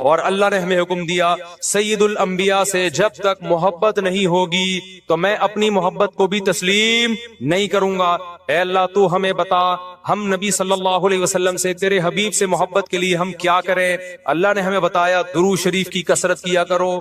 اور اللہ نے ہمیں حکم دیا سید الانبیاء سے جب تک محبت نہیں ہوگی تو میں اپنی محبت کو بھی تسلیم نہیں کروں گا۔ اے اللہ تو ہمیں بتا ہم نبی صلی اللہ علیہ وسلم سے تیرے حبیب سے محبت کے لیے ہم کیا کریں؟ اللہ نے ہمیں بتایا درود شریف کی کثرت کیا کرو،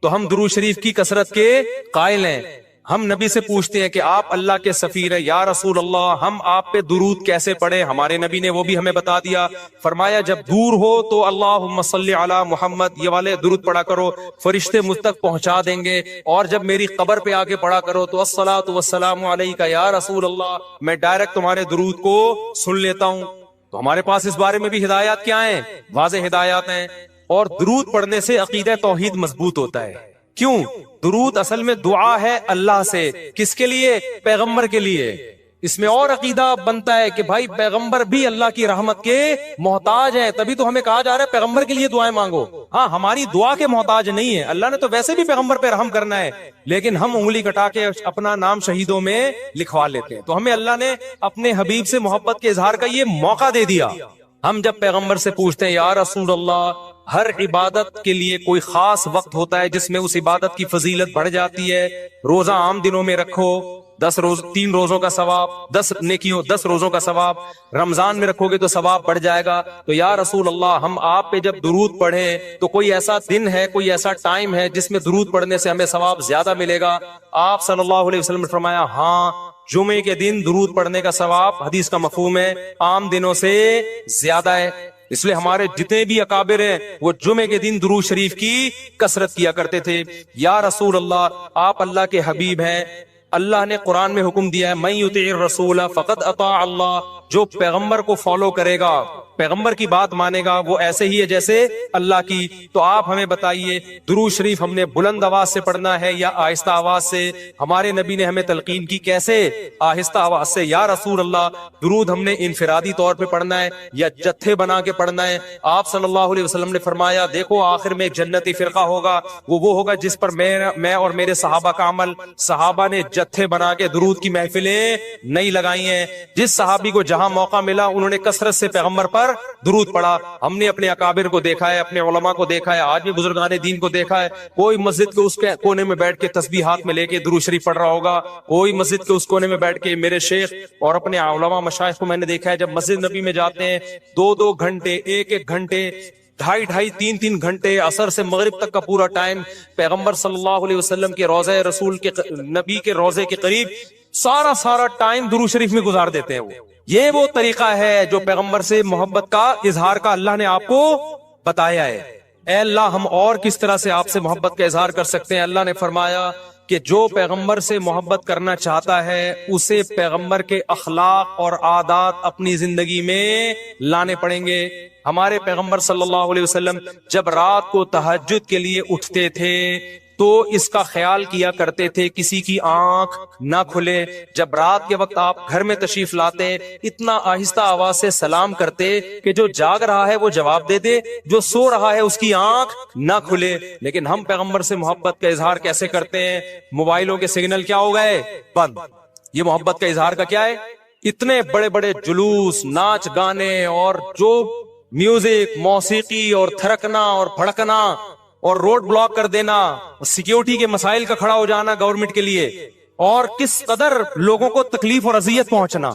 تو ہم درود شریف کی کثرت کے قائل ہیں۔ ہم نبی سے پوچھتے ہیں کہ آپ اللہ کے سفیر ہیں، یا رسول اللہ ہم آپ پہ درود کیسے پڑھیں؟ ہمارے نبی نے وہ بھی ہمیں بتا دیا، فرمایا جب دور ہو تو اللہم صلی علی محمد یہ والے درود پڑھا کرو، فرشتے مجھ تک پہنچا دیں گے، اور جب میری قبر پہ آ کے پڑھا کرو تو الصلاۃ والسلام علیک یا رسول اللہ، میں ڈائریکٹ تمہارے درود کو سن لیتا ہوں۔ تو ہمارے پاس اس بارے میں بھی ہدایات کیا ہیں؟ واضح ہدایات ہیں۔ اور درود پڑھنے سے عقیدہ توحید مضبوط ہوتا ہے۔ کیوں؟ درود اصل میں دعا ہے اللہ سے، کس کے لیے؟ پیغمبر کے لیے۔ اس میں اور عقیدہ بنتا ہے کہ بھائی پیغمبر بھی اللہ کی رحمت کے محتاج ہے، تبھی تو ہمیں کہا جا رہا ہے پیغمبر کے لیے دعائیں مانگو۔ ہاں ہماری دعا کے محتاج نہیں ہے، اللہ نے تو ویسے بھی پیغمبر پہ رحم کرنا ہے، لیکن ہم انگلی کٹا کے اپنا نام شہیدوں میں لکھوا لیتے ہیں۔ تو ہمیں اللہ نے اپنے حبیب سے محبت کے اظہار کا یہ موقع دے دیا۔ ہم جب پیغمبر سے پوچھتے ہیں یا رسول اللہ، ہر عبادت کے لیے کوئی خاص وقت ہوتا ہے جس میں اس عبادت کی فضیلت بڑھ جاتی ہے۔ روزہ عام دنوں میں رکھو، 3 روزوں کا ثواب، 10 نیکیوں، 10 روزوں کا ثواب، رمضان میں رکھو گے تو ثواب بڑھ جائے گا۔ تو یا رسول اللہ ہم آپ پہ جب درود پڑھیں تو کوئی ایسا دن ہے، کوئی ایسا ٹائم ہے جس میں درود پڑھنے سے ہمیں ثواب زیادہ ملے گا؟ آپ صلی اللہ علیہ وسلم نے فرمایا ہاں، جمعے کے دن درود پڑھنے کا ثواب، حدیث کا مفہوم ہے، عام دنوں سے زیادہ ہے۔ اس لیے ہمارے جتنے بھی اکابر ہیں وہ جمعے کے دن درود شریف کی کثرت کیا کرتے تھے۔ یا رسول اللہ آپ اللہ کے حبیب ہیں، اللہ نے قرآن میں حکم دیا ہے من یطع الرسول فقد اطاع اللہ، جو پیغمبر کو فالو کرے گا، پیغمبر کی بات مانے گا، وہ ایسے ہی ہے جیسے اللہ کی۔ تو آپ ہمیں بتائیے درود شریف ہم نے بلند آواز سے پڑھنا ہے یا آہستہ آواز سے؟ ہمارے نبی نے ہمیں تلقین کی کیسے؟ آہستہ آواز سے۔ یا رسول اللہ درود ہم نے انفرادی طور پہ پڑھنا ہے یا جتھے بنا کے پڑھنا ہے؟ آپ صلی اللہ علیہ وسلم نے فرمایا دیکھو آخر میں ایک جنتی فرقہ ہوگا، وہ ہوگا جس پر میں اور میرے صحابہ کا عمل۔ صحابہ نے جتھے بنا کے درود کی محفلیں نہیں لگائی ہیں، جس صحابی کو جہاں موقع ملا انہوں نے کثرت سے پیغمبر پر درود پڑھا۔ ہم نے اپنے اکابر کو دیکھا ہے، اپنے علماء کو دیکھا ہے، آج بھی بزرگان دین کو دیکھا ہے، کوئی مسجد کے اس کے کونے میں بیٹھ کے تسبیح ہاتھ میں لے کے درود شریف پڑھ رہا ہوگا، کوئی مسجد کے اس کونے میں بیٹھ کے میرے شیخ اور اپنے علماء مشائخ کو میں نے دیکھا ہے جب مسجد نبی میں جاتے ہیں 2 گھنٹے، 1 گھنٹے، 2.5 3 گھنٹے، عصر سے مغرب تک کا پورا ٹائم پیغمبر صلی اللہ علیہ وسلم کے روضہ رسول کے نبی کے روضے کے قریب سارا ٹائم درود شریف میں گزار دیتے ہیں۔ یہ وہ طریقہ ہے جو پیغمبر سے محبت کا اظہار کا اللہ نے آپ کو بتایا ہے۔ اے اللہ ہم اور کس طرح سے آپ سے محبت کا اظہار کر سکتے ہیں؟ اللہ نے فرمایا کہ جو پیغمبر سے محبت کرنا چاہتا ہے اسے پیغمبر کے اخلاق اور عادات اپنی زندگی میں لانے پڑیں گے۔ ہمارے پیغمبر صلی اللہ علیہ وسلم جب رات کو تہجد کے لیے اٹھتے تھے تو اس کا خیال کیا کرتے تھے کسی کی آنکھ نہ کھلے۔ جب رات کے وقت آپ گھر میں تشریف لاتے اتنا آہستہ آواز سے سلام کرتے کہ جو جاگ رہا ہے وہ جواب دے دے، جو سو رہا ہے اس کی آنکھ نہ کھلے۔ لیکن ہم پیغمبر سے محبت کا اظہار کیسے کرتے ہیں؟ موبائلوں کے سگنل کیا ہو گئے؟ بند۔ یہ محبت کا اظہار کا کیا ہے؟ اتنے بڑے بڑے جلوس، ناچ گانے اور جو میوزک، موسیقی اور تھرکنا اور بھڑکنا اور روڈ بلاک کر دینا، سیکیورٹی کے مسائل کا کھڑا ہو جانا گورنمنٹ کے لیے، اور کس قدر لوگوں کو تکلیف اور اذیت پہنچنا،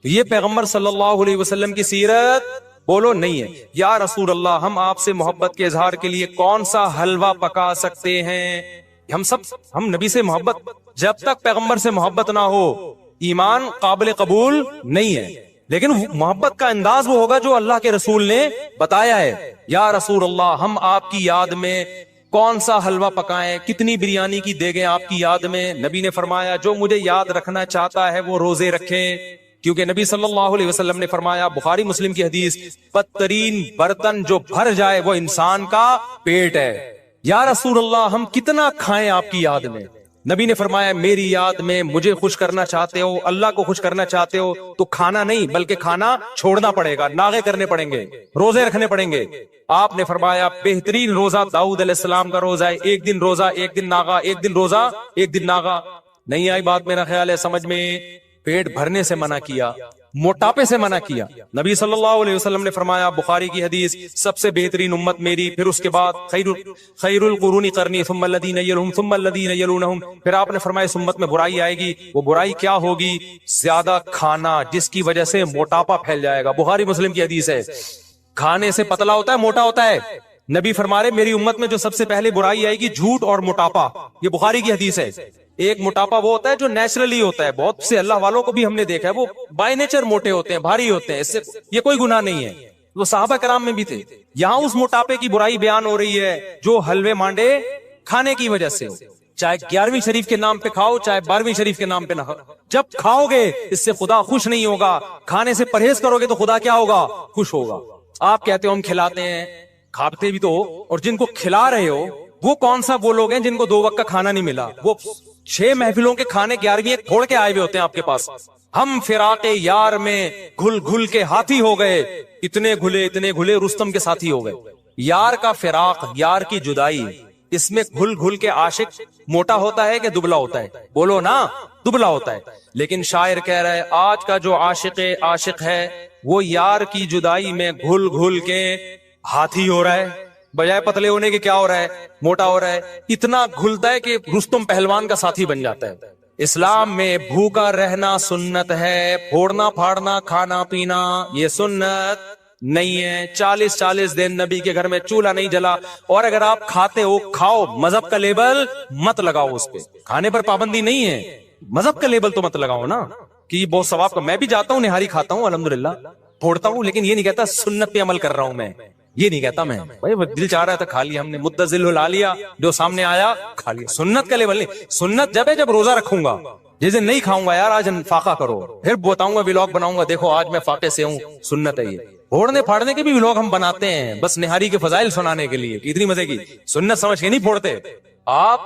یہ پیغمبر صلی اللہ علیہ وسلم کی سیرت بولو نہیں ہے۔ یا رسول اللہ ہم آپ سے محبت کے اظہار کے لیے کون سا حلوہ پکا سکتے ہیں؟ ہم نبی سے محبت، جب تک پیغمبر سے محبت نہ ہو ایمان قابل قبول نہیں ہے۔ لیکن محبت کا انداز وہ ہوگا جو اللہ کے رسول نے بتایا ہے۔ یا رسول اللہ ہم آپ کی یاد میں کون سا حلوہ پکائیں، کتنی بریانی کی دیگیں آپ کی یاد میں؟ نبی نے فرمایا جو مجھے یاد رکھنا چاہتا ہے وہ روزے رکھے، کیونکہ نبی صلی اللہ علیہ وسلم نے فرمایا، بخاری مسلم کی حدیث، بدترین برتن جو بھر جائے وہ انسان کا پیٹ ہے۔ یا رسول اللہ ہم کتنا کھائیں آپ کی یاد میں؟ نبی نے فرمایا میری یاد میں مجھے خوش کرنا چاہتے ہو، اللہ کو خوش کرنا چاہتے ہو تو کھانا نہیں بلکہ کھانا چھوڑنا پڑے گا، ناغے کرنے پڑیں گے، روزے رکھنے پڑیں گے۔ آپ نے فرمایا بہترین روزہ داؤد علیہ السلام کا روزہ ہے، 1 دن روزہ 1 دن ناغا، 1 دن روزہ 1 دن ناغا۔ نہیں آئی بات میرا خیال ہے سمجھ میں؟ پیٹ بھرنے سے منع کیا، موٹاپے سے منع کیا. نبی صلی اللہ علیہ وسلم نے فرمایا, بخاری کی حدیث, سب سے بہترین امت میری, پھر اس کے بعد خیر القرون قرنی ثم الذین یلونہم ثم الذین یلونہم. پھر آپ نے فرمایا اس امت میں برائی آئے گی. وہ برائی کیا ہوگی؟ زیادہ کھانا, جس کی وجہ سے موٹاپا پھیل جائے گا. بخاری مسلم کی حدیث ہے. کھانے سے پتلا ہوتا ہے, موٹا ہوتا ہے. نبی فرما رہے میری امت میں جو سب سے پہلے برائی آئے گی جھوٹ اور موٹاپا. یہ بخاری کی حدیث ہے. ایک موٹاپا وہ ہوتا ہے جو نیچرلی ہوتا ہے, بہت سے اللہ والوں کو بھی ہم نے دیکھا ہے وہ بائی نیچر موٹے ہوتے ہیں, بھاری ہوتے ہیں, اس سے یہ کوئی گناہ نہیں ہے. وہ صحابہ کرام میں بھی تھے. یہاں اس موٹاپے کی برائی بیان ہو رہی ہے جو حلوے مانڈے کھانے کی وجہ سے ہو. چاہے 11ویں شریف کے نام پہ کھاؤ, چاہے 12ویں شریف کے نام پہ نہ کھاؤ, جب کھاؤ گے اس سے خدا خوش نہیں ہوگا. کھانے سے پرہیز کرو گے تو خدا کیا ہوگا؟ خوش ہوگا. آپ کہتے ہو ہم کھلاتے ہیں, کھاتے بھی تو ہو, اور جن کو کھلا رہے ہو وہ کون سا وہ لوگ ہیں جن کو 2 وقت کا کھانا نہیں ملا؟ وہ 6 محفلوں کے کھانے 11ویں پھوڑ کے آئے ہوئے ہوتے ہیں آپ کے پاس. ہم فراق یار میں گھل گھل کے ہاتھی ہو گئے, اتنے گھلے رستم کے ساتھی ہو گئے. یار کا فراق, یار کی جدائی, اس میں گھل گھل کے عاشق موٹا ہوتا ہے کہ دبلا ہوتا ہے؟ بولو نا, دبلا ہوتا ہے. لیکن شاعر کہہ رہا ہے آج کا جو عاشق ہے وہ یار کی جدائی میں گھل گھل کے ہاتھی ہو رہا ہے, بجائے پتلے ہونے کے کیا ہو رہا ہے؟ موٹا ہو رہا ہے. اتنا گھلتا ہے کہ رستم پہلوان کا ساتھی بن جاتا ہے. اسلام میں بھوکا رہنا سنت ہے, پھوڑنا پھاڑنا کھانا پینا یہ سنت نہیں ہے. 40 دن نبی کے گھر میں چولہا نہیں جلا, اور اگر آپ کھاتے ہو کھاؤ, مذہب کا لیبل مت لگاؤ اس پہ. کھانے پر پابندی نہیں ہے, مذہب کا لیبل تو مت لگاؤ نا کہ یہ بہت ثواب کا. میں بھی جاتا ہوں, نہاری کھاتا ہوں الحمدللہ, پھوڑتا ہوں, لیکن یہ نہیں کہتا سنت پہ عمل کر رہا ہوں میں, یہ نہیں کہتا میں. بھائی دل چاہ رہا تھا کھا لیا ہم نے, مدذل لا لیا, جو سامنے آیا کھا لیا. سنت کا لیول نہیں. سنت جب ہے جب روزہ رکھوں گا, جس دن نہیں کھاؤں گا یار آج فاقہ کرو, پھر بتاؤں گا ولاگ بناؤں گا, دیکھو آج میں فاقے سے ہوں. سنت ہے یہ. پھوڑنے پھاڑنے کے بھی ولاگ ہم بناتے ہیں بس نہاری کے فضائل سنانے کے لیے, اتنی مزے کی سنت سمجھ کے نہیں پھوڑتے. آپ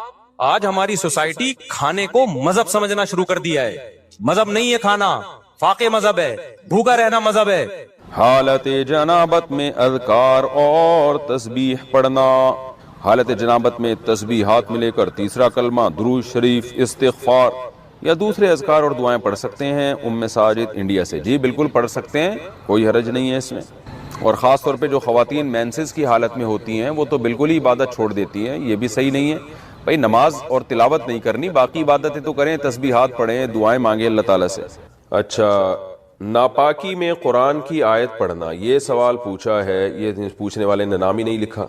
آج ہماری سوسائٹی کھانے کو مذہب سمجھنا شروع کر دیا ہے. مذہب نہیں ہے کھانا, فاقے مذہب ہے, بھوکا رہنا مذہب ہے. حالت جنابت میں اذکار اور تسبیح پڑھنا. حالت جنابت میں تسبیحات میں لے کر تیسرا کلمہ, درود شریف, استغفار یا دوسرے اذکار اور دعائیں پڑھ سکتے ہیں. ام ساجد انڈیا سے. جی بالکل پڑھ سکتے ہیں, کوئی حرج نہیں ہے اس میں. اور خاص طور پہ جو خواتین مینسز کی حالت میں ہوتی ہیں وہ تو بالکل ہی عبادت چھوڑ دیتی ہیں, یہ بھی صحیح نہیں ہے. بھائی نماز اور تلاوت نہیں کرنی, باقی عبادتیں تو کریں, تسبیحات پڑھیں, دعائیں مانگیں اللہ تعالیٰ سے. اچھا, ناپاکی میں قرآن کی آیت پڑھنا, یہ سوال پوچھا ہے. یہ پوچھنے والے نے نام ہی نہیں لکھا.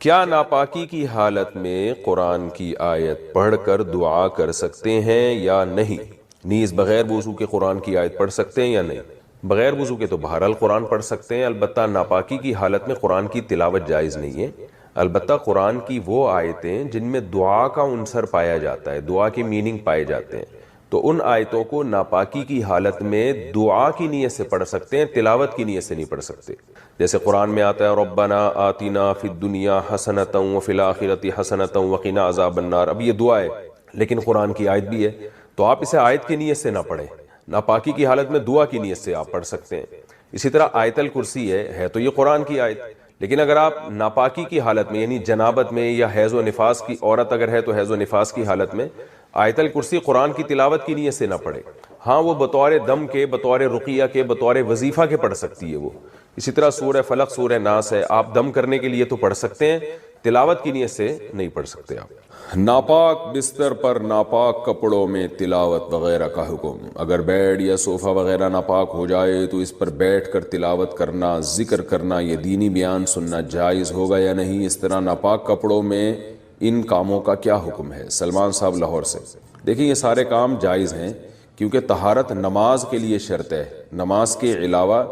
کیا ناپاکی کی حالت میں قرآن کی آیت پڑھ کر دعا کر سکتے ہیں یا نہیں؟ نیز بغیر وضو کے قرآن کی آیت پڑھ سکتے ہیں یا نہیں؟ بغیر وضو کے تو بہرحال قرآن پڑھ سکتے ہیں, البتہ ناپاکی کی حالت میں قرآن کی تلاوت جائز نہیں ہے. البتہ قرآن کی وہ آیتیں جن میں دعا کا عنصر پایا جاتا ہے, دعا کے میننگ پائے جاتے ہیں, تو ان آیتوں کو ناپاکی کی حالت میں دعا کی نیت سے پڑھ سکتے ہیں, تلاوت کی نیت سے نہیں پڑھ سکتے. جیسے قرآن میں آتا ہے ربنا آتنا فی الدنیا حسنۃ وفی الآخرۃ حسنۃ وقنا عذاب النار. اب یہ دعا ہے لیکن قرآن کی آیت بھی ہے, تو آپ اسے آیت کی نیت سے نہ پڑھیں. ناپاکی کی حالت میں دعا کی نیت سے آپ پڑھ سکتے ہیں. اسی طرح آیت الکرسی ہے تو یہ قرآن کی آیت, لیکن اگر آپ ناپاکی کی حالت میں یعنی جنابت میں یا حیض و نفاس کی عورت اگر ہے تو حیض و نفاس کی حالت میں آیت الکرسی قرآن کی تلاوت کی نیت سے نہ پڑھے. ہاں وہ بطور دم کے, بطور رقیہ کے, بطور وظیفہ کے پڑھ سکتی ہے وہ. اسی طرح سورہ فلق, سورہ ناس ہے, آپ دم کرنے کے لیے تو پڑھ سکتے ہیں, تلاوت کی نیت سے نہیں پڑھ سکتے آپ. ناپاک بستر پر ناپاک کپڑوں میں تلاوت وغیرہ کا حکم. اگر بیڈ یا صوفہ وغیرہ ناپاک ہو جائے تو اس پر بیٹھ کر تلاوت کرنا, ذکر کرنا, یہ دینی بیان سننا جائز ہوگا یا نہیں؟ اس طرح ناپاک کپڑوں میں ان کاموں کا کیا حکم ہے؟ سلمان صاحب لاہور سے. دیکھیں یہ سارے کام جائز ہیں کیونکہ طہارت نماز کے لیے شرط ہے, نماز کے علاوہ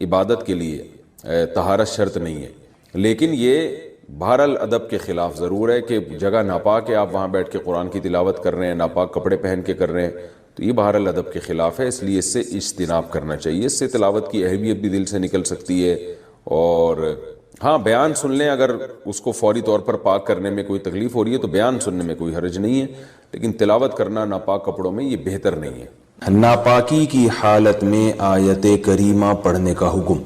عبادت کے لیے طہارت شرط نہیں ہے. لیکن یہ بہرحال ادب کے خلاف ضرور ہے کہ جگہ ناپاک ہے, آپ وہاں بیٹھ کے قرآن کی تلاوت کر رہے ہیں, ناپاک کپڑے پہن کے کر رہے ہیں, تو یہ بہرحال ادب کے خلاف ہے. اس لیے اس سے اجتناب کرنا چاہیے. اس سے تلاوت کی اہمیت بھی دل سے نکل سکتی ہے. اور ہاں بیان سن لیں, اگر اس کو فوری طور پر پاک کرنے میں کوئی تکلیف ہو رہی ہے تو بیان سننے میں کوئی حرج نہیں ہے, لیکن تلاوت کرنا ناپاک کپڑوں میں یہ بہتر نہیں ہے. ناپاکی کی حالت میں آیت کریمہ پڑھنے کا حکم.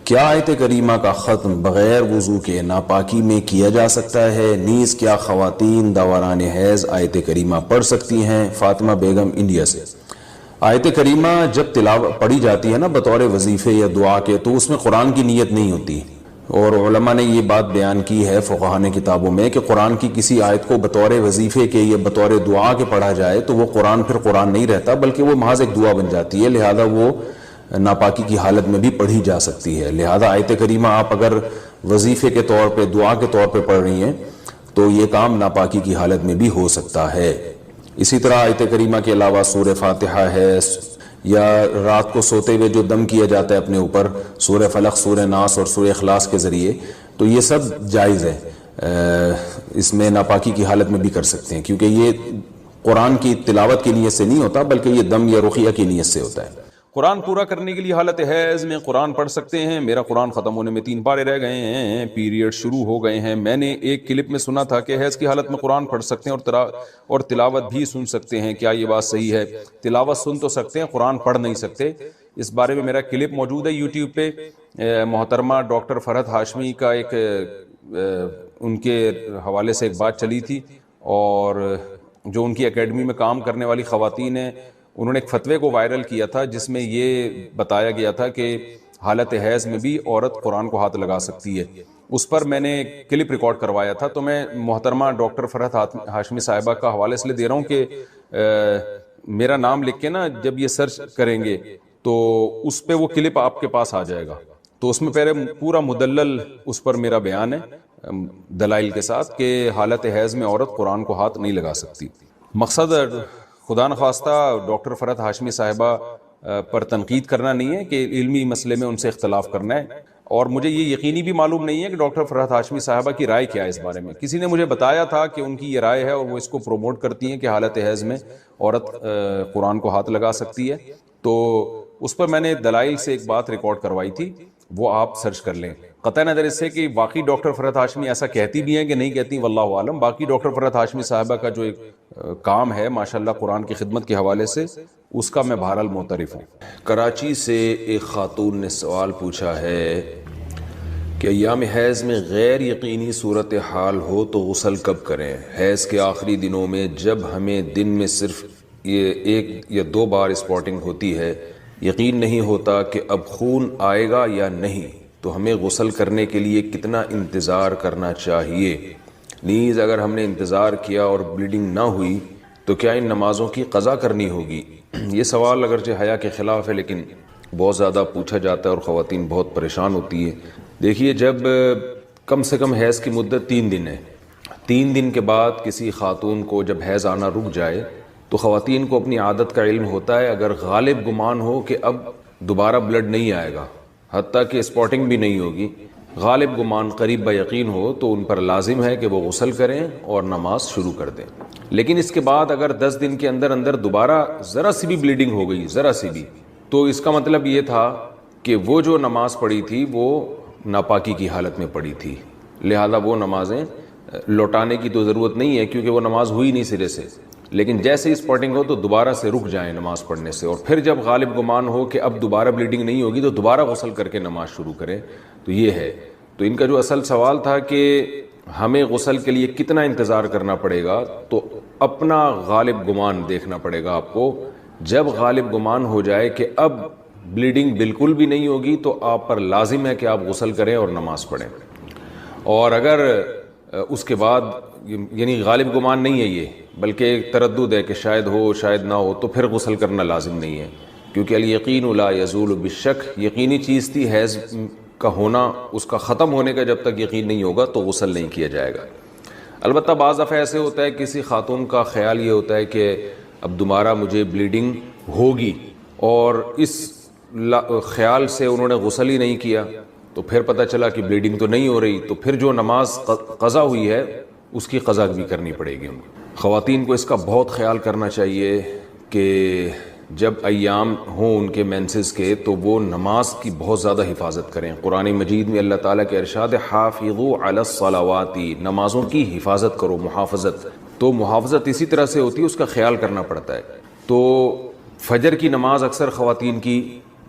کیا آیت کریمہ کا ختم بغیر وضو کے ناپاکی میں کیا جا سکتا ہے؟ نیز کیا خواتین دوران حیض آیت کریمہ پڑھ سکتی ہیں؟ فاطمہ بیگم انڈیا سے. آیت کریمہ جب تلاوت پڑھی جاتی ہے نا بطور وظیفے یا دعا کے، تو اس میں قرآن کی نیت نہیں ہوتی، اور علماء نے یہ بات بیان کی ہے فقہا نے کتابوں میں کہ قرآن کی کسی آیت کو بطور وظیفے کے یا بطور دعا کے پڑھا جائے تو وہ قرآن پھر قرآن نہیں رہتا، بلکہ وہ محض ایک دعا بن جاتی ہے، لہذا وہ ناپاکی کی حالت میں بھی پڑھی جا سکتی ہے۔ لہذا آیت کریمہ آپ اگر وظیفے کے طور پہ دعا کے طور پہ پڑھ رہی ہیں تو یہ کام ناپاکی کی حالت میں بھی ہو سکتا ہے۔ اسی طرح آیت کریمہ کے علاوہ سورہ فاتحہ ہے، یا رات کو سوتے ہوئے جو دم کیا جاتا ہے اپنے اوپر سورہ فلق، سورہ ناس اور سورہ اخلاص کے ذریعے، تو یہ سب جائز ہے، اس میں ناپاکی کی حالت میں بھی کر سکتے ہیں، کیونکہ یہ قرآن کی تلاوت کی نیت سے نہیں ہوتا بلکہ یہ دم یا رقیہ کی نیت سے ہوتا ہے۔ قرآن پورا کرنے کے لیے حالت حیض میں قرآن پڑھ سکتے ہیں؟ میرا قرآن ختم ہونے میں 3 پارے رہ گئے ہیں، پیریڈ شروع ہو گئے ہیں۔ میں نے ایک کلپ میں سنا تھا کہ حیض کی حالت میں قرآن پڑھ سکتے ہیں اور تلاوت بھی سن سکتے ہیں، کیا یہ بات صحیح ہے؟ تلاوت سن تو سکتے ہیں، قرآن پڑھ نہیں سکتے۔ اس بارے میں میرا کلپ موجود ہے یوٹیوب پہ، محترمہ ڈاکٹر فرحت ہاشمی کا ایک ان کے حوالے سے ایک بات چلی تھی، اور جو ان کی اکیڈمی میں کام کرنے والی خواتین ہیں انہوں نے ایک فتوے کو وائرل کیا تھا جس میں یہ بتایا گیا تھا کہ حالت حیض میں بھی عورت قرآن کو ہاتھ لگا سکتی ہے۔ اس پر میں نے کلپ ریکارڈ کروایا تھا، تو میں محترمہ ڈاکٹر فرحت ہاشمی صاحبہ کا حوالے سے دے رہا ہوں کہ میرا نام لکھ کے نا جب یہ سرچ کریں گے تو اس پہ وہ کلپ آپ کے پاس آ جائے گا، تو اس میں پہلے پورا مدلل اس پر میرا بیان ہے دلائل کے ساتھ کہ حالت حیض میں عورت قرآن کو ہاتھ نہیں لگا سکتی۔ مقصد خدا نخواستہ ڈاکٹر فرحت ہاشمی صاحبہ پر تنقید کرنا نہیں ہے کہ علمی مسئلے میں ان سے اختلاف کرنا ہے، اور مجھے یہ یقینی بھی معلوم نہیں ہے کہ ڈاکٹر فرحت ہاشمی صاحبہ کی رائے کیا ہے اس بارے میں۔ کسی نے مجھے بتایا تھا کہ ان کی یہ رائے ہے اور وہ اس کو پروموٹ کرتی ہیں کہ حالت حیض میں عورت قرآن کو ہاتھ لگا سکتی ہے، تو اس پر میں نے دلائل سے ایک بات ریکارڈ کروائی تھی، وہ آپ سرچ کر لیں۔ قطع نظر اس سے کہ واقعی ڈاکٹر فرحت ہاشمی ایسا کہتی بھی ہیں کہ نہیں کہتی، واللہ عالم۔ باقی ڈاکٹر فرحت ہاشمی صاحبہ کا جو ایک کام ہے ماشاءاللہ قرآن کی خدمت کے حوالے سے، اس کا میں بہرحال معترف ہوں۔ کراچی سے ایک خاتون نے سوال پوچھا ہے کہ ایام حیض میں غیر یقینی صورتحال ہو تو غسل کب کریں؟ حیض کے آخری دنوں میں جب ہمیں دن میں صرف یہ 1 یا 2 بار اسپاٹنگ ہوتی ہے، یقین نہیں ہوتا کہ اب خون آئے گا یا نہیں، تو ہمیں غسل کرنے کے لیے کتنا انتظار کرنا چاہیے؟ نیز اگر ہم نے انتظار کیا اور بلیڈنگ نہ ہوئی تو کیا ان نمازوں کی قضا کرنی ہوگی؟ یہ سوال اگرچہ حیا کے خلاف ہے لیکن بہت زیادہ پوچھا جاتا ہے اور خواتین بہت پریشان ہوتی ہیں۔ دیکھیے، جب کم سے کم حیض کی مدت 3 دن ہے، 3 دن کے بعد کسی خاتون کو جب حیض آنا رک جائے تو خواتین کو اپنی عادت کا علم ہوتا ہے، اگر غالب گمان ہو کہ اب دوبارہ بلڈ نہیں آئے گا، حتیٰ کہ اسپاٹنگ بھی نہیں ہوگی، غالب گمان قریب با یقین ہو، تو ان پر لازم ہے کہ وہ غسل کریں اور نماز شروع کر دیں۔ لیکن اس کے بعد اگر 10 دن کے اندر اندر دوبارہ ذرا سی بھی بلیڈنگ ہو گئی، ذرا سی بھی، تو اس کا مطلب یہ تھا کہ وہ جو نماز پڑھی تھی وہ ناپاکی کی حالت میں پڑھی تھی، لہذا وہ نمازیں لوٹانے کی تو ضرورت نہیں ہے کیونکہ وہ نماز ہوئی نہیں سرے سے، لیکن جیسے ہی اسپاٹنگ ہو تو دوبارہ سے رک جائیں نماز پڑھنے سے، اور پھر جب غالب گمان ہو کہ اب دوبارہ بلیڈنگ نہیں ہوگی تو دوبارہ غسل کر کے نماز شروع کریں۔ تو یہ ہے، تو ان کا جو اصل سوال تھا کہ ہمیں غسل کے لیے کتنا انتظار کرنا پڑے گا، تو اپنا غالب گمان دیکھنا پڑے گا آپ کو۔ جب غالب گمان ہو جائے کہ اب بلیڈنگ بالکل بھی نہیں ہوگی تو آپ پر لازم ہے کہ آپ غسل کریں اور نماز پڑھیں، اور اگر اس کے بعد یعنی غالب گمان نہیں ہے یہ، بلکہ ایک تردد ہے کہ شاید ہو شاید نہ ہو، تو پھر غسل کرنا لازم نہیں ہے، کیونکہ الیقین لا یزول بالشک، یقینی چیز تھی حیض کا ہونا، اس کا ختم ہونے کا جب تک یقین نہیں ہوگا تو غسل نہیں کیا جائے گا۔ البتہ بعض دفعہ ایسے ہوتا ہے کسی خاتون کا خیال یہ ہوتا ہے کہ اب دوبارہ مجھے بلیڈنگ ہوگی، اور اس خیال سے انہوں نے غسل ہی نہیں کیا، تو پھر پتہ چلا کہ بلیڈنگ تو نہیں ہو رہی، تو پھر جو نماز قضا ہوئی ہے اس کی قضا بھی کرنی پڑے گی ان کو۔ خواتین کو اس کا بہت خیال کرنا چاہیے کہ جب ایام ہوں ان کے مینسز کے تو وہ نماز کی بہت زیادہ حفاظت کریں۔ قرآن مجید میں اللہ تعالیٰ کے ارشاد حافظوا علی الصلوات، نمازوں کی حفاظت کرو، محافظت۔ تو محافظت اسی طرح سے ہوتی ہے، اس کا خیال کرنا پڑتا ہے۔ تو فجر کی نماز اکثر خواتین کی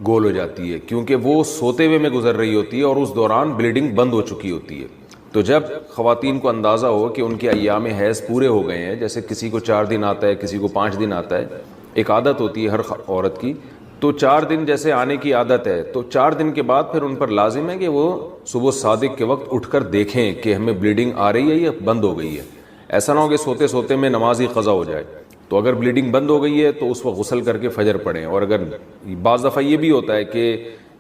گول ہو جاتی ہے کیونکہ وہ سوتے ہوئے میں گزر رہی ہوتی ہے اور اس دوران بلیڈنگ بند ہو چکی ہوتی ہے۔ تو جب خواتین کو اندازہ ہو کہ ان کے ایام حیض پورے ہو گئے ہیں، جیسے کسی کو 4 دن آتا ہے، کسی کو 5 دن آتا ہے، ایک عادت ہوتی ہے ہر عورت کی، تو 4 دن جیسے آنے کی عادت ہے، تو 4 دن کے بعد پھر ان پر لازم ہے کہ وہ صبح صادق کے وقت اٹھ کر دیکھیں کہ ہمیں بلیڈنگ آ رہی ہے یا بند ہو گئی ہے. ایسا نہ ہو کہ سوتے سوتے میں نماز ہی قضا ہو جائے. تو اگر بلیڈنگ بند ہو گئی ہے تو اس وقت غسل کر کے فجر پڑھیں. اور اگر بعض دفعہ یہ بھی ہوتا ہے کہ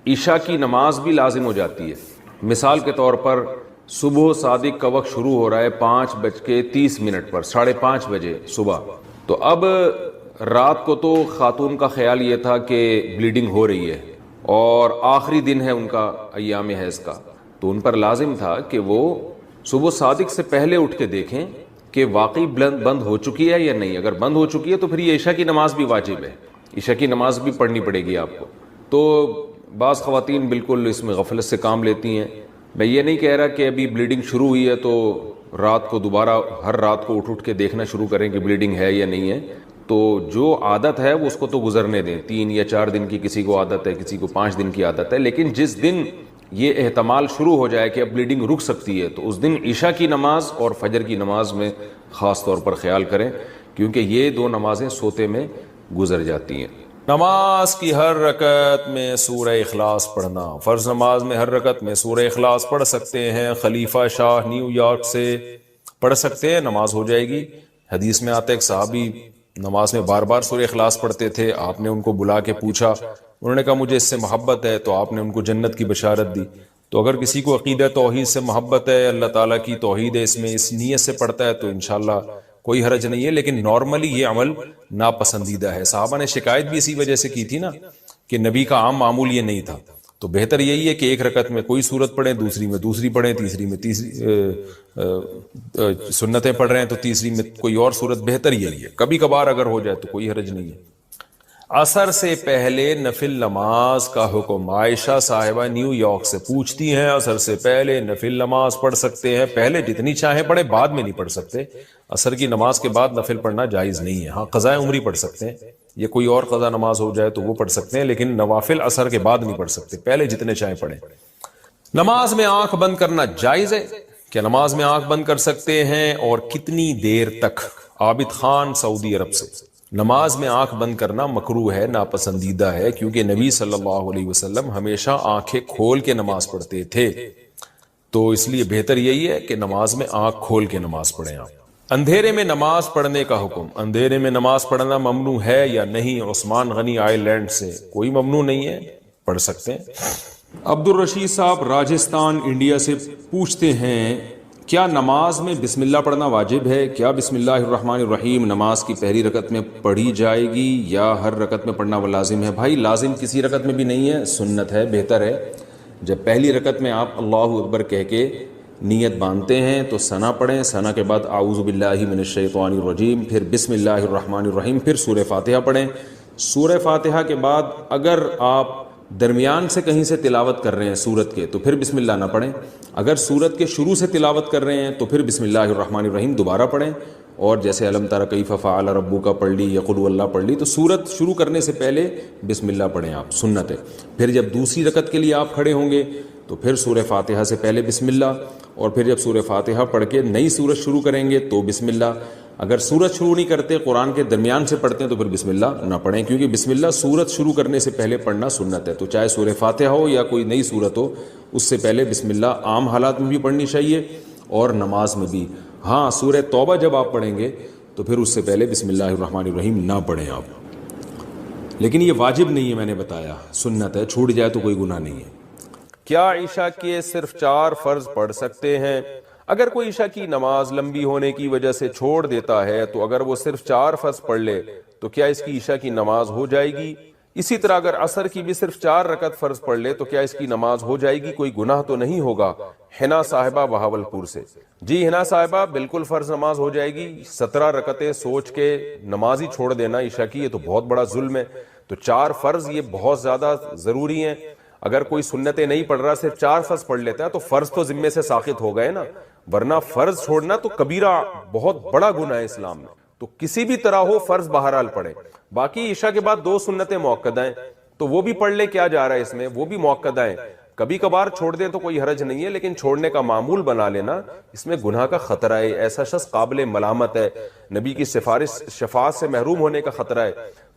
عشاء کی نماز بھی لازم ہو جاتی ہے، مثال کے طور پر صبح صادق کا وقت شروع ہو رہا ہے 5:30 پر، 5:30 بجے صبح، تو اب رات کو تو خاتون کا خیال یہ تھا کہ بلیڈنگ ہو رہی ہے اور آخری دن ہے ان کا ایام حیض کا، تو ان پر لازم تھا کہ وہ صبح صادق سے پہلے اٹھ کے دیکھیں کہ واقعی بند ہو چکی ہے یا نہیں. اگر بند ہو چکی ہے تو پھر یہ عشاء کی نماز بھی واجب ہے، عشاء کی نماز بھی پڑھنی پڑے گی آپ کو. تو بعض خواتین بالکل اس میں غفلت سے کام لیتی ہیں. میں یہ نہیں کہہ رہا کہ ابھی بلیڈنگ شروع ہوئی ہے تو رات کو دوبارہ ہر رات کو اٹھ کے دیکھنا شروع کریں کہ بلیڈنگ ہے یا نہیں ہے. تو جو عادت ہے وہ اس کو تو گزرنے دیں. 3 یا 4 دن کی کسی کو عادت ہے، کسی کو 5 دن کی عادت ہے، لیکن جس دن یہ احتمال شروع ہو جائے کہ اب بلیڈنگ رک سکتی ہے تو اس دن عشاء کی نماز اور فجر کی نماز میں خاص طور پر خیال کریں، کیونکہ یہ 2 نمازیں سوتے میں گزر جاتی ہیں. نماز کی ہر رکعت میں سورہ اخلاص پڑھنا. فرض نماز میں ہر رکعت میں سورہ اخلاص پڑھ سکتے ہیں. خلیفہ شاہ نیو یارک سے پڑھ سکتے ہیں، نماز ہو جائے گی. حدیث میں آتا ہے ایک صحابی نماز میں بار بار سورہ اخلاص پڑھتے تھے. آپ نے ان کو بلا کے پوچھا، انہوں نے کہا مجھے اس سے محبت ہے، تو آپ نے ان کو جنت کی بشارت دی. تو اگر کسی کو عقیدہ توحید سے محبت ہے، اللہ تعالیٰ کی توحید ہے، اس میں اس نیت سے پڑھتا ہے، تو انشاءاللہ کوئی حرج نہیں ہے. لیکن نارملی یہ عمل ناپسندیدہ ہے. صحابہ نے شکایت بھی اسی وجہ سے کی تھی نا کہ نبی کا عام معمول یہ نہیں تھا. تو بہتر یہی ہے کہ ایک رکعت میں کوئی سورت پڑھیں، دوسری میں دوسری پڑھیں، تیسری میں تیسری سنتیں پڑھ رہے ہیں تو تیسری میں کوئی اور سورت. بہتر یہی ہے. کبھی کبھار اگر ہو جائے تو کوئی حرج نہیں ہے. عصر سے پہلے نفل نماز کا حکم. عائشہ صاحبہ نیو یارک سے پوچھتی ہیں عصر سے پہلے نفل نماز پڑھ سکتے ہیں؟ پہلے جتنی چاہیں پڑھیں، بعد میں نہیں پڑھ سکتے. عصر کی نماز کے بعد نفل پڑھنا جائز نہیں ہے. ہاں قضاء عمری پڑھ سکتے ہیں، یا کوئی اور قضا نماز ہو جائے تو وہ پڑھ سکتے ہیں، لیکن نوافل عصر کے بعد نہیں پڑھ سکتے. پہلے جتنے چاہیں پڑھیں. نماز میں آنکھ بند کرنا جائز ہے؟ کیا نماز میں آنکھ بند کر سکتے ہیں اور کتنی دیر تک؟ عابد خان سعودی عرب سے. نماز میں آنکھ بند کرنا مکروہ ہے، ناپسندیدہ ہے، کیونکہ نبی صلی اللہ علیہ وسلم ہمیشہ آنکھیں کھول کے نماز پڑھتے تھے. تو اس لیے بہتر یہی ہے کہ نماز میں آنکھ کھول کے نماز پڑھیں آپ. اندھیرے میں نماز پڑھنے کا حکم. اندھیرے میں نماز پڑھنا ممنوع ہے یا نہیں؟ عثمان غنی آئی لینڈ سے. کوئی ممنوع نہیں ہے، پڑھ سکتے ہیں. عبد الرشید صاحب راجستھان انڈیا سے پوچھتے ہیں کیا نماز میں بسم اللہ پڑھنا واجب ہے؟ کیا بسم اللہ الرحمن الرحیم نماز کی پہلی رکعت میں پڑھی جائے گی یا ہر رکعت میں پڑھنا وہ لازم ہے؟ بھائی لازم کسی رکعت میں بھی نہیں ہے، سنت ہے. بہتر ہے جب پہلی رکعت میں آپ اللہ اکبر کہہ کے نیت باندھتے ہیں تو ثنا پڑھیں، ثنا کے بعد اعوذ باللہ من الشیطان الرجیم، پھر بسم اللہ الرحمن الرحیم، پھر سورہ فاتحہ پڑھیں. سورہ فاتحہ کے بعد اگر آپ درمیان سے کہیں سے تلاوت کر رہے ہیں سورت کے تو پھر بسم اللہ نہ پڑھیں. اگر سورت کے شروع سے تلاوت کر رہے ہیں تو پھر بسم اللہ الرحمن الرحیم دوبارہ پڑھیں. اور جیسے الم تر کیف فعل ربک پڑھ لی یا قل هو اللہ پڑھ لی، تو سورت شروع کرنے سے پہلے بسم اللہ پڑھیں آپ، سنت ہے. پھر جب دوسری رکعت کے لیے آپ کھڑے ہوں گے تو پھر سورہ فاتحہ سے پہلے بسم اللہ، اور پھر جب سورہ فاتحہ پڑھ کے نئی سورت شروع کریں گے تو بسم اللہ. اگر سورت شروع نہیں کرتے، قرآن کے درمیان سے پڑھتے ہیں تو پھر بسم اللہ نہ پڑھیں، کیونکہ بسم اللہ سورت شروع کرنے سے پہلے پڑھنا سنت ہے. تو چاہے سورہ فاتحہ ہو یا کوئی نئی سورت ہو، اس سے پہلے بسم اللہ عام حالات میں بھی پڑھنی چاہیے اور نماز میں بھی. ہاں سورہ توبہ جب آپ پڑھیں گے تو پھر اس سے پہلے بسم اللہ الرحمن الرحیم نہ پڑھیں آپ. لیکن یہ واجب نہیں ہے، میں نے بتایا سنت ہے، چھوٹ جائے تو کوئی گناہ نہیں ہے. کیا عشاء کے صرف 4 فرض پڑھ سکتے ہیں؟ اگر کوئی عشاء کی نماز لمبی ہونے کی وجہ سے چھوڑ دیتا ہے تو اگر وہ صرف 4 فرض پڑھ لے تو کیا اس کی عشاء کی نماز ہو جائے گی؟ اسی طرح اگر عصر کی بھی صرف 4 رکعت فرض پڑھ لے تو کیا اس کی نماز ہو جائے گی؟ کوئی گناہ تو نہیں ہوگا؟ حنا صاحبہ بہاولپور سے. جی حنا صاحبہ بالکل فرض نماز ہو جائے گی. 17 رکعتیں سوچ کے نماز ہی چھوڑ دینا عشاء کی، یہ تو بہت بڑا ظلم ہے. تو 4 فرض یہ بہت زیادہ ضروری ہیں. اگر کوئی سنتیں نہیں پڑھ رہا، صرف 4 فرض پڑھ لیتا ہے تو فرض تو ذمے سے ساقط ہو گئے نا، ورنہ فرض چھوڑنا تو کبیرہ بہت بڑا گناہ ہے اسلام میں. تو کسی بھی طرح ہو فرض بہرحال پڑھے. باقی عشاء کے بعد 2 سنتیں مؤکدہ ہیں تو وہ بھی پڑھ لے، کیا جا رہا ہے اس میں، وہ بھی مؤکدہ ہیں. کبھی کبھار چھوڑ دیں تو کوئی حرج نہیں ہے، لیکن چھوڑنے کا معمول بنا لینا اس میں گناہ کا خطرہ ہے. ایسا شخص قابل ملامت ہے. نبی کی سفارش شفاعت سے محروم ہونے کا خطرہ ہے.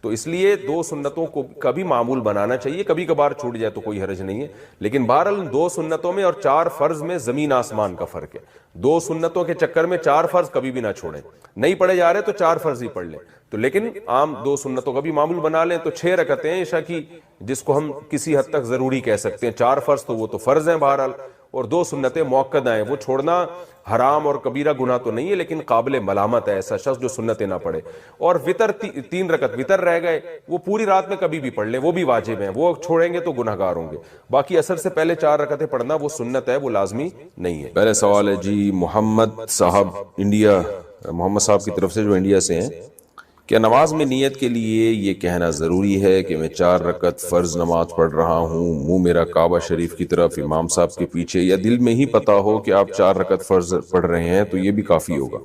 تو اس لیے 2 سنتوں کو کبھی معمول بنانا چاہیے. کبھی کبھار چھوٹ جائے تو کوئی حرج نہیں ہے, لیکن بہرحال 2 سنتوں میں اور 4 فرض میں زمین آسمان کا فرق ہے. 2 سنتوں کے چکر میں 4 فرض کبھی بھی نہ چھوڑیں. نہیں پڑھے جا رہے تو 4 فرض ہی پڑھ لیں. تو لیکن عام 2 سنتوں کا بھی معمول بنا لیں. تو 6 رکعتیں عشاء کی, جس کو ہم کسی حد تک ضروری کہہ سکتے ہیں. 4 فرض تو وہ تو فرض ہیں بہرحال, اور 2 سنتیں موقدہ ہیں. وہ چھوڑنا حرام اور کبیرہ گناہ تو نہیں ہے, لیکن قابل ملامت ہے ایسا شخص جو سنتیں نہ پڑھے. اور وتر 3 رکعت وتر رہ گئے, وہ پوری رات میں کبھی بھی پڑھ لیں, وہ بھی واجب ہیں. وہ چھوڑیں گے تو گناہگار ہوں گے. باقی عصر سے پہلے 4 رکعتیں پڑھنا وہ سنت ہے, وہ لازمی نہیں ہے. پہلے سوال ہے جی محمد صاحب انڈیا, محمد صاحب کی طرف سے جو انڈیا سے ہیں, کیا نماز میں نیت کے لیے یہ کہنا ضروری ہے کہ میں 4 رکعت فرض نماز پڑھ رہا ہوں, منہ میرا کعبہ شریف کی طرف, امام صاحب کے پیچھے, یا دل میں ہی پتا ہو کہ آپ 4 رکعت فرض پڑھ رہے ہیں تو یہ بھی کافی ہوگا؟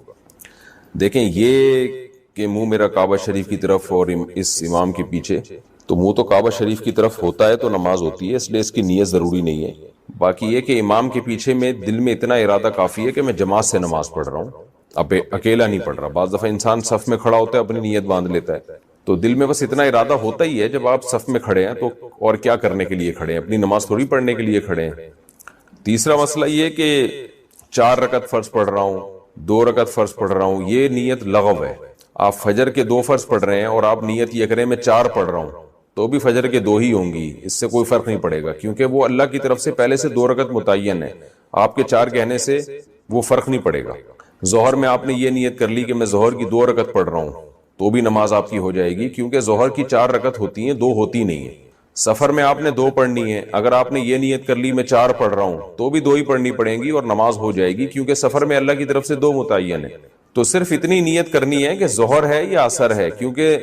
دیکھیں, یہ کہ منہ میرا کعبہ شریف کی طرف اور اس امام کے پیچھے, تو منہ تو کعبہ شریف کی طرف ہوتا ہے تو نماز ہوتی ہے, اس لیے اس کی نیت ضروری نہیں ہے. باقی یہ کہ امام کے پیچھے میں دل میں اتنا ارادہ کافی ہے کہ میں جماعت سے نماز پڑھ رہا ہوں, اب اکیلا نہیں پڑھ رہا. بعض دفعہ انسان صف میں کھڑا ہوتا ہے, اپنی نیت باندھ لیتا ہے, تو دل میں بس اتنا ارادہ ہوتا ہی ہے. جب آپ صف میں کھڑے ہیں تو اور کیا کرنے کے لیے کھڑے ہیں, اپنی نماز تھوڑی پڑھنے کے لیے کھڑے ہیں. تیسرا مسئلہ یہ کہ 4 رکعت فرض پڑھ رہا ہوں, 2 رکعت فرض پڑھ رہا ہوں, یہ نیت لغو ہے. آپ فجر کے 2 فرض پڑھ رہے ہیں اور آپ نیت یہ کریں میں 4 پڑھ رہا ہوں, تو بھی فجر کے 2 ہی ہوں گی, اس سے کوئی فرق نہیں پڑے گا, کیونکہ وہ اللہ کی طرف سے پہلے سے 2 رکعت متعین ہے. آپ کے 4 کہنے سے وہ فرق نہیں پڑے گا. ظہر میں آپ نے یہ نیت کر لی کہ میں ظہر کی 2 رکعت پڑھ رہا ہوں, تو بھی نماز آپ کی ہو جائے گی, کیونکہ ظہر کی 4 رکعت ہوتی ہیں, 2 ہوتی نہیں ہیں. سفر میں آپ نے 2 پڑھنی ہے, اگر آپ نے یہ نیت کر لی میں 4 پڑھ رہا ہوں, تو بھی 2 ہی پڑھنی پڑیں گی اور نماز ہو جائے گی, کیونکہ سفر میں اللہ کی طرف سے 2 متعین ہے. تو صرف اتنی نیت کرنی ہے کہ ظہر ہے یا عصر ہے, کیونکہ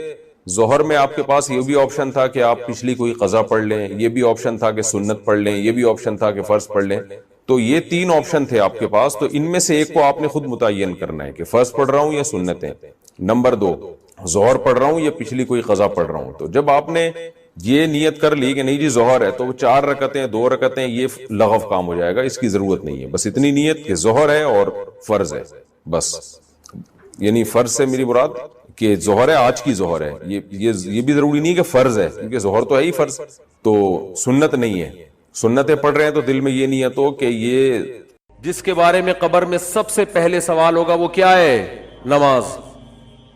ظہر میں آپ کے پاس یہ بھی آپشن تھا کہ آپ پچھلی کوئی قضا پڑھ لیں, یہ بھی آپشن تھا کہ سنت پڑھ لیں, یہ بھی آپشن تھا کہ فرض پڑھ لیں. تو یہ 3 آپشن تھے آپ کے پاس, تو ان میں سے ایک کو آپ نے خود متعین کرنا ہے کہ فرض پڑھ رہا ہوں یا سنتیں. نمبر 2, ظہر پڑھ رہا ہوں یا پچھلی کوئی قضا پڑھ رہا ہوں. تو جب آپ نے یہ نیت کر لی کہ نہیں جی ظہر ہے, تو 4 رکعتیں 2 رکعتیں یہ لغو کام ہو جائے گا, اس کی ضرورت نہیں ہے. بس اتنی نیت کہ ظہر ہے اور فرض ہے بس. یعنی فرض سے میری مراد کہ ظہر ہے, آج کی ظہر ہے, یہ بھی ضروری نہیں کہ فرض ہے, کیونکہ ظہر تو ہے ہی فرض, تو سنت نہیں ہے. سنتیں پڑھ رہے ہیں تو دل میں یہ نیت ہو کہ یہ جس کے بارے میں قبر میں سب سے پہلے سوال ہوگا وہ کیا ہے, نماز.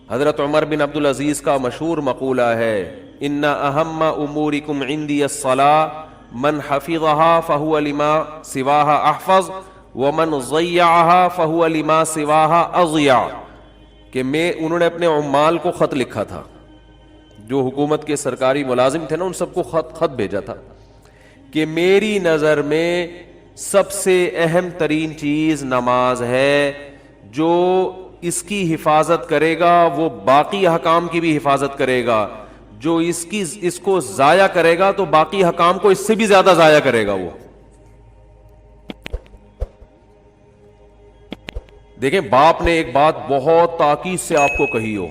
حضرت عمر بن عبدالعزیز کا مشہور مقولہ ہے, ان اہم امورکم عندی الصلاۃ من حفظها فهو لما سواها احفظ ومن ضیعها فهو لما سواها اضیع. کہ انہوں نے اپنے عمال کو خط لکھا تھا, جو حکومت کے سرکاری ملازم تھے نا, ان سب کو خط بھیجا تھا کہ میری نظر میں سب سے اہم ترین چیز نماز ہے, جو اس کی حفاظت کرے گا وہ باقی احکام کی بھی حفاظت کرے گا, جو اس کو ضائع کرے گا تو باقی احکام کو اس سے بھی زیادہ ضائع کرے گا. وہ دیکھیں, باپ نے ایک بات بہت تاکید سے آپ کو کہی ہو,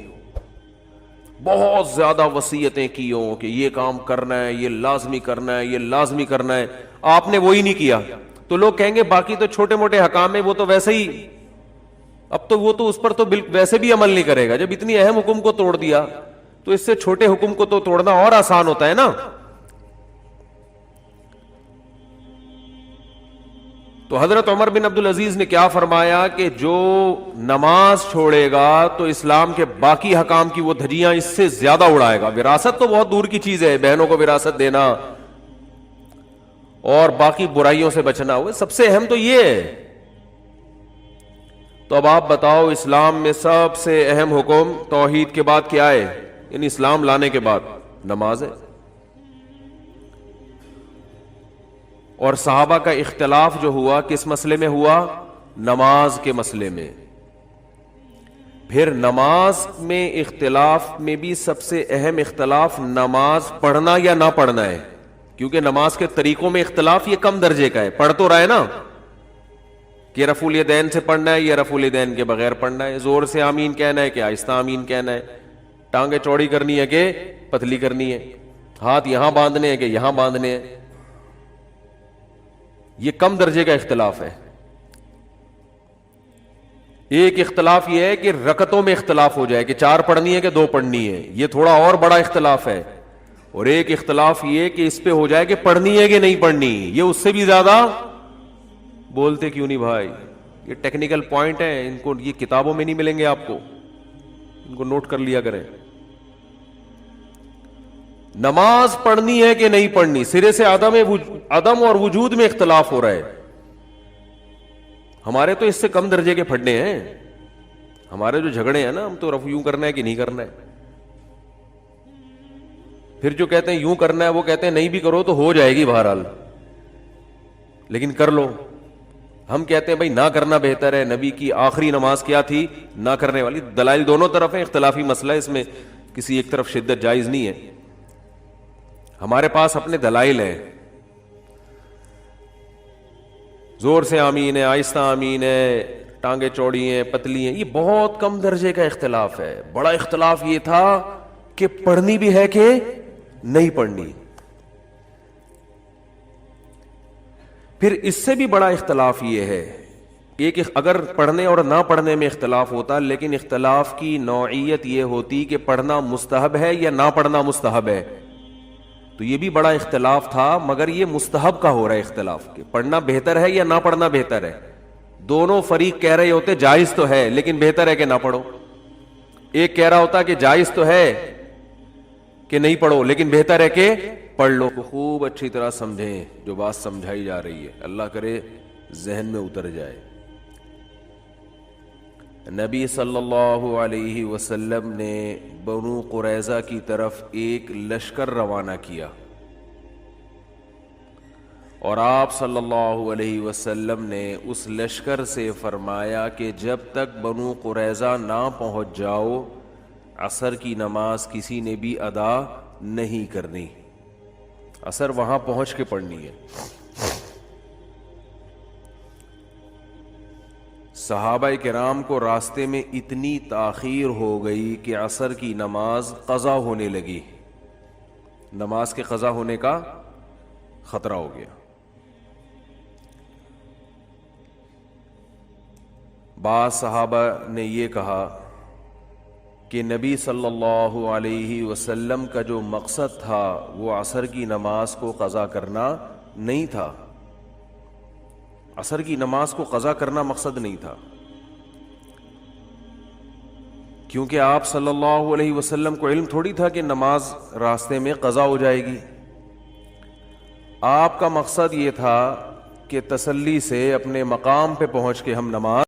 بہت زیادہ وصیتیں کی ہوں کہ یہ کام کرنا ہے, یہ لازمی کرنا ہے, یہ لازمی کرنا ہے, آپ نے وہی نہیں کیا, تو لوگ کہیں گے باقی تو چھوٹے موٹے حکام ہیں, وہ تو ویسے ہی, اب تو وہ تو اس پر تو ویسے بھی عمل نہیں کرے گا. جب اتنی اہم حکم کو توڑ دیا تو اس سے چھوٹے حکم کو تو توڑنا اور آسان ہوتا ہے نا. تو حضرت عمر بن عبدالعزیز نے کیا فرمایا کہ جو نماز چھوڑے گا تو اسلام کے باقی حکام کی وہ دھجیاں اس سے زیادہ اڑائے گا. وراثت تو بہت دور کی چیز ہے, بہنوں کو وراثت دینا اور باقی برائیوں سے بچنا, وہ سب سے اہم تو یہ ہے. تو اب آپ بتاؤ, اسلام میں سب سے اہم حکم توحید کے بعد کیا ہے, یعنی اسلام لانے کے بعد نماز ہے. اور صحابہ کا اختلاف جو ہوا کس مسئلے میں ہوا, نماز کے مسئلے میں. پھر نماز میں اختلاف میں بھی سب سے اہم اختلاف نماز پڑھنا یا نہ پڑھنا ہے, کیونکہ نماز کے طریقوں میں اختلاف یہ کم درجے کا ہے. پڑھ تو رہا ہے نا کہ رفع الیدین سے پڑھنا ہے یا رفع الیدین کے بغیر پڑھنا ہے, زور سے آمین کہنا ہے کہ آہستہ آمین کہنا ہے, ٹانگیں چوڑی کرنی ہے کہ پتلی کرنی ہے, ہاتھ یہاں باندھنے ہیں کہ یہاں باندھنے ہیں. یہ کم درجے کا اختلاف ہے. ایک اختلاف یہ ہے کہ رکعتوں میں اختلاف ہو جائے کہ 4 پڑھنی ہے کہ 2 پڑھنی ہے، یہ تھوڑا اور بڑا اختلاف ہے. اور ایک اختلاف یہ کہ اس پہ ہو جائے کہ پڑھنی ہے کہ نہیں پڑھنی، یہ اس سے بھی زیادہ. بولتے کیوں نہیں بھائی؟ یہ ٹیکنیکل پوائنٹ ہے، ان کو یہ کتابوں میں نہیں ملیں گے آپ کو، ان کو نوٹ کر لیا کریں. نماز پڑھنی ہے کہ نہیں پڑھنی، سرے سے عدم اور وجود میں اختلاف ہو رہا ہے. ہمارے تو اس سے کم درجے کے پھڈے ہیں، ہمارے جو جھگڑے ہیں نا، ہم تو رفع یوں کرنا ہے کہ نہیں کرنا ہے. پھر جو کہتے ہیں یوں کرنا ہے وہ کہتے ہیں نہیں بھی کرو تو ہو جائے گی بہرحال، لیکن کر لو. ہم کہتے ہیں بھائی نہ کرنا بہتر ہے. نبی کی آخری نماز کیا تھی؟ نہ کرنے والی. دلائل دونوں طرف ہیں، اختلافی مسئلہ ہے، اس میں کسی ایک طرف شدت جائز نہیں ہے. ہمارے پاس اپنے دلائل ہیں، زور سے آمین ہے، آہستہ آمین ہے، ٹانگیں چوڑی ہیں، پتلی ہیں. یہ بہت کم درجے کا اختلاف ہے. بڑا اختلاف یہ تھا کہ پڑھنی بھی ہے کہ نہیں پڑھنی. پھر اس سے بھی بڑا اختلاف یہ ہے، ایک اگر پڑھنے اور نہ پڑھنے میں اختلاف ہوتا، لیکن اختلاف کی نوعیت یہ ہوتی کہ پڑھنا مستحب ہے یا نہ پڑھنا مستحب ہے، تو یہ بھی بڑا اختلاف تھا. مگر یہ مستحب کا ہو رہا ہے اختلاف، کہ پڑھنا بہتر ہے یا نہ پڑھنا بہتر ہے. دونوں فریق کہہ رہے ہوتے جائز تو ہے لیکن بہتر ہے کہ نہ پڑھو. ایک کہہ رہا ہوتا کہ جائز تو ہے کہ نہیں پڑھو لیکن بہتر ہے کہ پڑھ لو. خوب اچھی طرح سمجھیں جو بات سمجھائی جا رہی ہے، اللہ کرے ذہن میں اتر جائے. نبی صلی اللہ علیہ وسلم نے بنو قریظہ کی طرف ایک لشکر روانہ کیا، اور آپ صلی اللہ علیہ وسلم نے اس لشکر سے فرمایا کہ جب تک بنو قریظہ نہ پہنچ جاؤ، عصر کی نماز کسی نے بھی ادا نہیں کرنی. عصر وہاں پہنچ کے پڑھنی ہے. صحابہ کرام کو راستے میں اتنی تاخیر ہو گئی کہ عصر کی نماز قضا ہونے لگی، نماز کے قضا ہونے کا خطرہ ہو گیا. بعض صحابہ نے یہ کہا کہ نبی صلی اللہ علیہ وسلم کا جو مقصد تھا وہ عصر کی نماز کو قضا کرنا نہیں تھا. عصر کی نماز کو قضا کرنا مقصد نہیں تھا، کیونکہ آپ صلی اللہ علیہ وسلم کو علم تھوڑی تھا کہ نماز راستے میں قضا ہو جائے گی. آپ کا مقصد یہ تھا کہ تسلی سے اپنے مقام پہ پہنچ کے ہم نماز